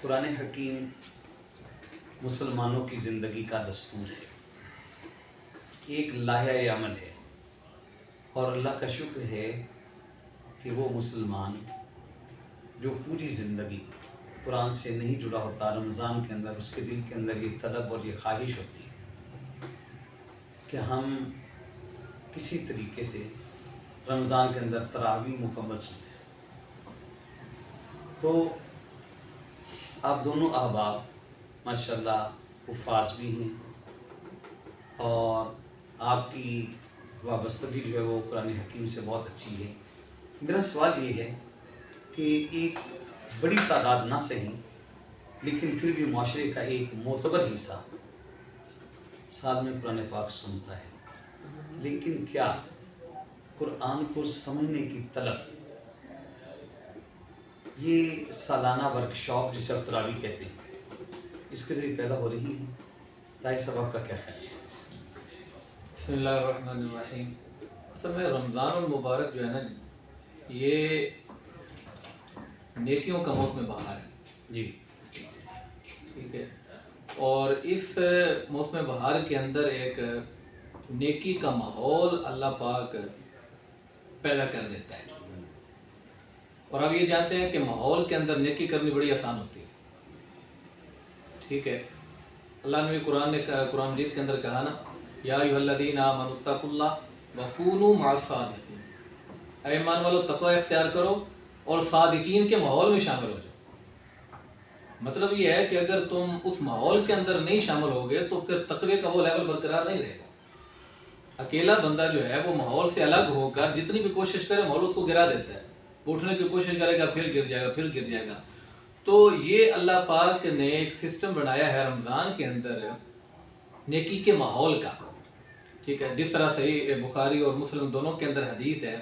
قرآن حکیم مسلمانوں کی زندگی کا دستور ہے، ایک لائحہ عمل ہے، اور اللہ کا شکر ہے کہ وہ مسلمان جو پوری زندگی قرآن سے نہیں جڑا ہوتا، رمضان کے اندر اس کے دل کے اندر یہ طلب اور یہ خواہش ہوتی ہے کہ ہم کسی طریقے سے رمضان کے اندر تراویح مکمل سنیں۔ تو آپ دونوں احباب ماشاءاللہ حفاظ بھی ہیں، اور آپ کی وابستگی جو ہے وہ قرآن حکیم سے بہت اچھی ہے۔ میرا سوال یہ ہے کہ ایک بڑی تعداد نہ صحیح لیکن پھر بھی معاشرے کا ایک معتبر حصہ سال میں قرآن پاک سنتا ہے، لیکن کیا قرآن کو سمجھنے کی طلب یہ سالانہ ورکشاپ جسے آپ تراویح کہتے ہیں اس کے ذریعے پیدا ہو رہی ہے؟ طاہر صاحب آپ کا کیا خیال ہے؟ بسم اللہ الرحمن الرحیم۔ اصل میں رمضان المبارک جو ہے نا یہ نیکیوں کا موسم بہار ہے جی ٹھیک ہے، اور اس موسم بہار کے اندر ایک نیکی کا ماحول اللہ پاک پیدا کر دیتا ہے، اور آپ یہ جانتے ہیں کہ ماحول کے اندر نیکی کرنی بڑی آسان ہوتی ہے ٹھیک ہے۔ اللہ نے بھی قرآن مجید کے اندر کہا نا، یا ایھا الذین آمنوا اتقوا اللہ وکونوا مع الصادقین، اے ایمان والو تقوی اختیار کرو اور صادقین کے ماحول میں شامل ہو جاؤ۔ مطلب یہ ہے کہ اگر تم اس ماحول کے اندر نہیں شامل ہوگے تو پھر تقوی کا وہ لیول برقرار نہیں رہے گا۔ اکیلا بندہ جو ہے وہ ماحول سے الگ ہو کر جتنی بھی کوشش کرے ماحول اس کو گرا دیتا ہے، وہ اٹھنے کی کوشش کرے گا پھر گر جائے گا، پھر گر جائے گا۔ تو یہ اللہ پاک نے ایک سسٹم بنایا ہے رمضان کے اندر نیکی کے ماحول کا ٹھیک ہے۔ جس طرح صحیح بخاری اور مسلم دونوں کے اندر حدیث ہے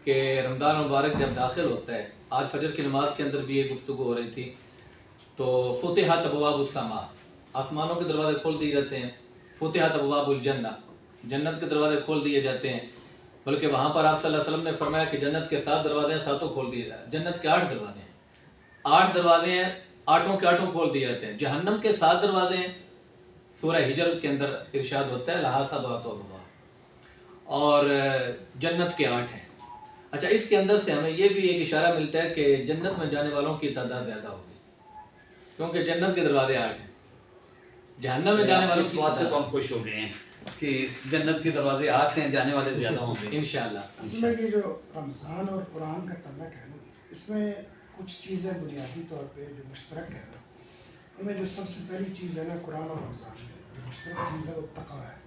کہ رمضان مبارک جب داخل ہوتا ہے، آج فجر کی نماز کے اندر بھی یہ گفتگو ہو رہی تھی، تو فتحت ابواب السماء، آسمانوں کے دروازے کھول دیے جاتے ہیں، فتحت ابواب الجنہ، جنت کے دروازے کھول دیے جاتے ہیں، بلکہ وہاں پر آپ صلی اللہ علیہ وسلم نے فرمایا کہ جنت کے 7 دروازے ہیں، 7 کھول دیے جاتے ہیں، جنت کے 8 دروازے ہیں، 8 دروازے ہیں، 8 کے 8 کھول دیے جاتے ہیں، جہنم کے 7 دروازے ہیں، سورہ ہجر کے اندر ارشاد ہوتا ہے لہا سبعۃ ابواب، اور جنت کے 8 ہیں۔ اچھا، اس کے اندر سے ہمیں یہ بھی ایک اشارہ ملتا ہے کہ جنت میں جانے والوں کی تعداد زیادہ ہوگی، کیونکہ جنت کے دروازے 8 ہیں، جہنم میں جانے والوں اس کی بات سے تو ہم خوش ہو گئے ہیں کہ جنت کے دروازے 8 ہیں، جانے والے زیادہ ہوں گے انشاءاللہ۔ اصل میں یہ جو رمضان اور قرآن کا تعلق ہے نا، اس میں کچھ چیزیں بنیادی طور پہ جو مشترک ہے نا، ان میں جو سب سے پہلی چیز ہے نا قرآن اور رمضان میں جو مشترک چیز ہے وہ تقویٰ ہے،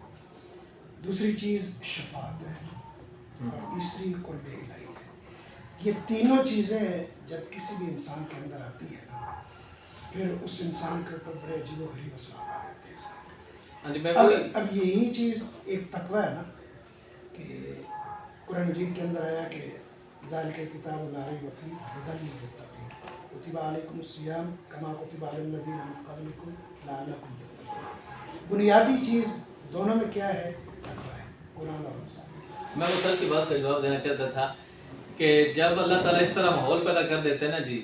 دوسری چیز شفاعت ہے، اور تیسری قرب الہی ہے۔ یہ تینوں چیزیں جب کسی بھی انسان کے اندر آتی ہے نا، پھر اس انسان کے اوپر بڑے عجیب و غریب اثرات آ جاتے ہیں اس کے۔ اب یہی چیز ایک تقویٰ ہے نا کہ قرآن مجید کے اندر آیا کہ ذالک الکتاب لا ریب فیہ ھدی للمتقین کتب علیکم الصیام کما کتب علی الذین من قبلکم لعلکم تتقون۔ بنیادی چیز دونوں میں کیا ہے؟ تقویٰ ہے، قرآن اور رمضان۔ میں وہ سر کی بات کا جواب دینا چاہتا تھا کہ جب اللہ تعالیٰ اس طرح ماحول پیدا کر دیتے ہیں نا جی،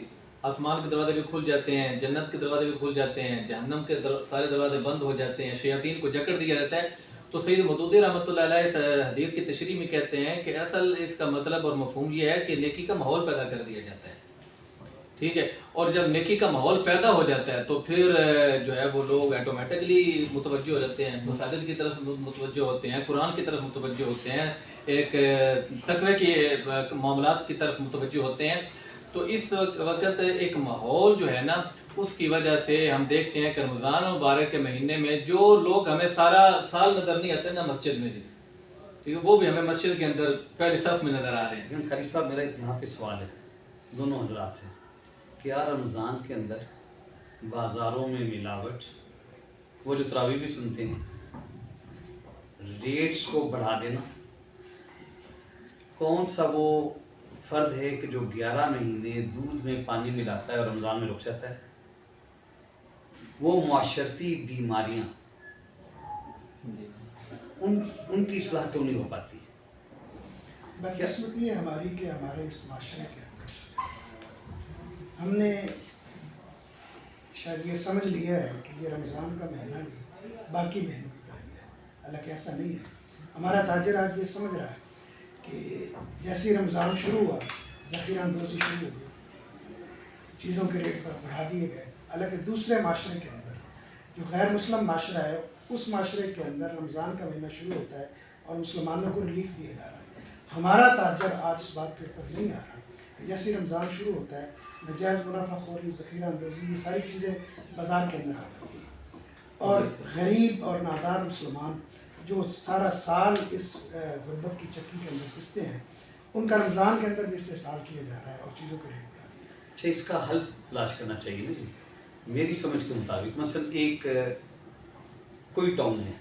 آسمان کے دروازے بھی کھل جاتے ہیں، جنت کے دروازے بھی کھل جاتے ہیں، جہنم کے سارے دروازے بند ہو جاتے ہیں، شیاطین کو جکڑ دیا جاتا ہے، تو سید مودودی رحمۃ اللہ علیہ اس حدیث کی تشریح میں کہتے ہیں کہ اصل اس کا مطلب اور مفہوم یہ ہے کہ نیکی کا ماحول پیدا کر دیا جاتا ہے ٹھیک ہے، اور جب نیکی کا ماحول پیدا ہو جاتا ہے تو پھر جو ہے وہ لوگ ایٹومیٹکلی متوجہ ہو جاتے ہیں، مساجد کی طرف متوجہ ہوتے ہیں، قرآن کی طرف متوجہ ہوتے ہیں، ایک تقوی کے معاملات کی طرف متوجہ ہوتے ہیں۔ تو اس وقت ایک ماحول جو ہے نا، اس کی وجہ سے ہم دیکھتے ہیں کہ رمضان مبارک کے مہینے میں جو لوگ ہمیں سارا سال نظر نہیں آتے نا مسجد میں جی ٹھیک ہے، وہ بھی ہمیں مسجد کے اندر پہلی صف میں نظر آ رہے ہیں۔ لیکن قاری صاحب میرا یہاں پہ سوال ہے دونوں حضرات سے، کیا رمضان کے اندر بازاروں میں ملاوٹ، وہ جو تراویح بھی سنتے ہیں ریٹس کو بڑھا دینا، کون سا وہ فرد ہے کہ جو 11 مہینے دودھ میں پانی ملاتا ہے اور رمضان میں رک جاتا ہے؟ وہ معاشرتی بیماریاں ان کی اصلاح کیوں نہیں ہو پاتی؟ بدقسمتی ہے ہماری کہ ہمارے اس معاشرے کے اندر ہم نے شاید یہ سمجھ لیا ہے کہ یہ رمضان کا مہینہ بھی باقی مہینوں کی طرح ہی ہے، حالانکہ ایسا نہیں ہے. ہمارا تاجر آج یہ سمجھ رہا ہے کہ جیسے رمضان شروع ہوا ذخیرہ اندوزی شروع ہو گئی، چیزوں کے ریٹ پر بڑھا دیے گئے. حالانکہ دوسرے معاشرے کے اندر جو غیر مسلم معاشرہ ہے اس معاشرے کے اندر رمضان کا مہینہ شروع ہوتا ہے اور مسلمانوں کو ریلیف دیا جا رہا ہے. ہمارا تاجر آج اس بات کے اوپر نہیں آ رہا کہ جیسے رمضان شروع ہوتا ہے نجائز منافع خوری، ذخیرہ اندوزی، یہ ساری چیزیں بازار کے اندر آ جاتی ہیں، اور غریب اور نادار مسلمان جو سارا سال اس غربت کی چکی کے اندر پستے ہیں ان کا رمضان کے اندر بھی استحصال کیا جا رہا ہے اور چیزوں کو ریٹ بڑھا دیا جا رہا ہے. اچھا، اس کا حل تلاش کرنا چاہیے نا جی. میری سمجھ کے مطابق مثلا ایک کوئی ٹاؤن ہے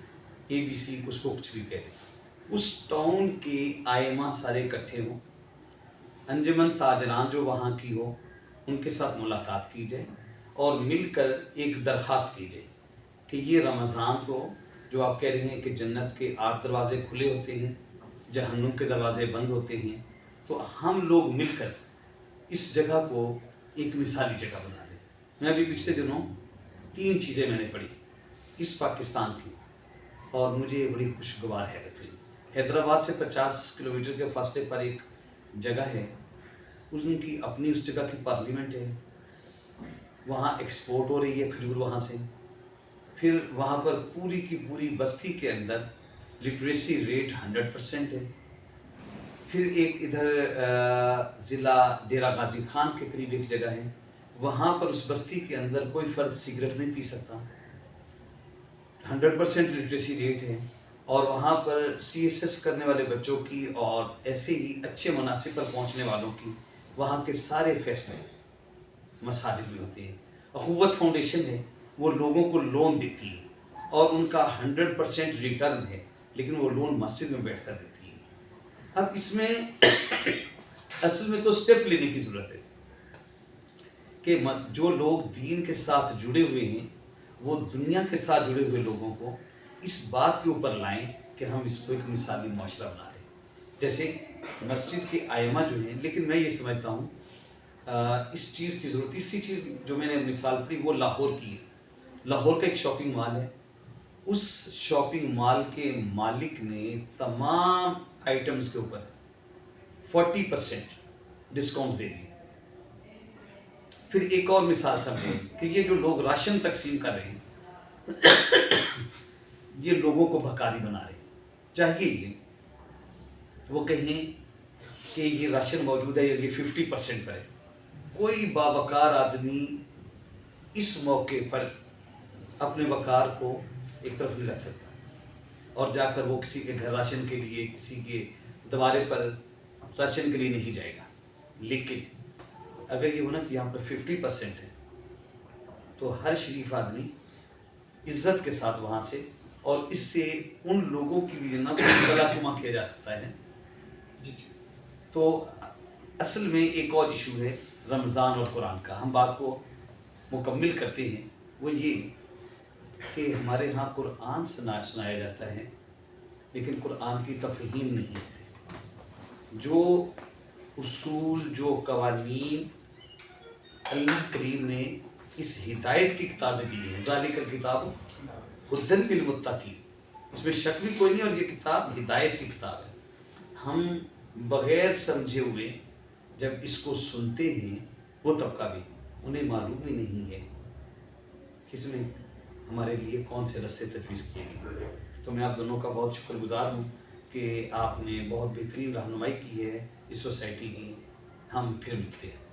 ABC، اس کو کچھ بھی کہتے ہیں، اس ٹاؤن کے آئمہ سارے اکٹھے ہوں، انجمن تاجران جو وہاں کی ہو ان کے ساتھ ملاقات کی جائے اور مل کر ایک درخواست کی جائے کہ یہ رمضان تو جو آپ کہہ رہے ہیں کہ جنت کے 8 دروازے کھلے ہوتے ہیں، جہنم کے دروازے بند ہوتے ہیں، تو ہم لوگ مل کر اس جگہ کو ایک مثالی جگہ بنا دیں. میں ابھی پچھلے دنوں 3 چیزیں میں نے پڑھی اس پاکستان کی اور مجھے بڑی خوشگوار حیرت ہوئی. حیدرآباد سے 50 کلومیٹر کے فاصلے پر ایک جگہ ہے، ان کی اپنی اس جگہ کی پارلیمنٹ ہے، وہاں ایکسپورٹ ہو رہی ہے کھجور وہاں سے. پھر وہاں پر پوری کی پوری بستی کے اندر لٹریسی ریٹ 100% ہے. پھر ایک ادھر ضلع ڈیرہ غازی خان کے قریب ایک جگہ ہے، وہاں پر اس بستی کے اندر کوئی فرد سگریٹ نہیں پی سکتا، 100% لٹریسی ریٹ ہے. اور وہاں پر CSS کرنے والے بچوں کی اور ایسے ہی اچھے مناصب پر پہنچنے والوں کی وہاں کے سارے فیصلے مساجد میں ہوتے ہیں. اخوت فاؤنڈیشن ہے، وہ لوگوں کو لون دیتی ہے اور ان کا 100% ریٹرن ہے، لیکن وہ لون مسجد میں بیٹھ کر دیتی ہے. اب اس میں اصل میں تو سٹیپ لینے کی ضرورت ہے کہ جو لوگ دین کے ساتھ جڑے ہوئے ہیں وہ دنیا کے ساتھ جڑے ہوئے لوگوں کو اس بات کے اوپر لائیں کہ ہم اس کو ایک مثالی معاشرہ بنا لیں. جیسے مسجد کے آئمہ جو ہیں، لیکن میں یہ سمجھتا ہوں اس چیز کی ضرورت، اسی چیز جو میں نے مثال پڑھی وہ لاہور کی ہے. لاہور کا ایک شاپنگ مال ہے، اس شاپنگ مال کے مالک نے تمام آئٹمز کے اوپر 40% ڈسکاؤنٹ دے دیا. پھر ایک اور مثال سمجھیں کہ یہ جو لوگ راشن تقسیم کر رہے ہیں یہ لوگوں کو بھکاری بنا رہے ہیں. چاہیے یہ وہ کہیں کہ یہ راشن موجود ہے یہ 50% پر ہے. کوئی باوقار آدمی اس موقع پر اپنے وقار کو ایک طرف نہیں رکھ سکتا اور جا کر وہ کسی کے گھر راشن کے لیے، کسی کے دوارے پر راشن کے لیے نہیں جائے گا. لیکن اگر یہ ہونا کہ یہاں پر 50% ہے تو ہر شریف آدمی عزت کے ساتھ وہاں سے، اور اس سے ان لوگوں کی بھی نہ بلا کما کیا جا سکتا ہے. تو اصل میں ایک اور ایشو ہے رمضان اور قرآن کا. ہم بات کو مکمل کرتے ہیں، وہ یہ کہ ہمارے ہاں قرآن سنایا جاتا ہے لیکن قرآن کی تفہیم نہیں ہوتی. جو اصول، جو قوانین اللہ کریم نے اس ہدایت کی کتابیں دی ہیں، ذالک الکتاب ھدی للمتقین، اس میں شک بھی کوئی نہیں، اور یہ کتاب ہدایت کی کتاب ہے. ہم بغیر سمجھے ہوئے جب اس کو سنتے ہیں، وہ طبقہ بھی انہیں معلوم ہی نہیں ہے کہ اس میں ہمارے لیے کون سے رستے تجویز کیے گئے. تو میں آپ دونوں کا بہت شکر گزار ہوں کہ آپ نے بہت بہترین رہنمائی کی ہے اس سوسائٹی کی. ہم پھر ملتے ہیں.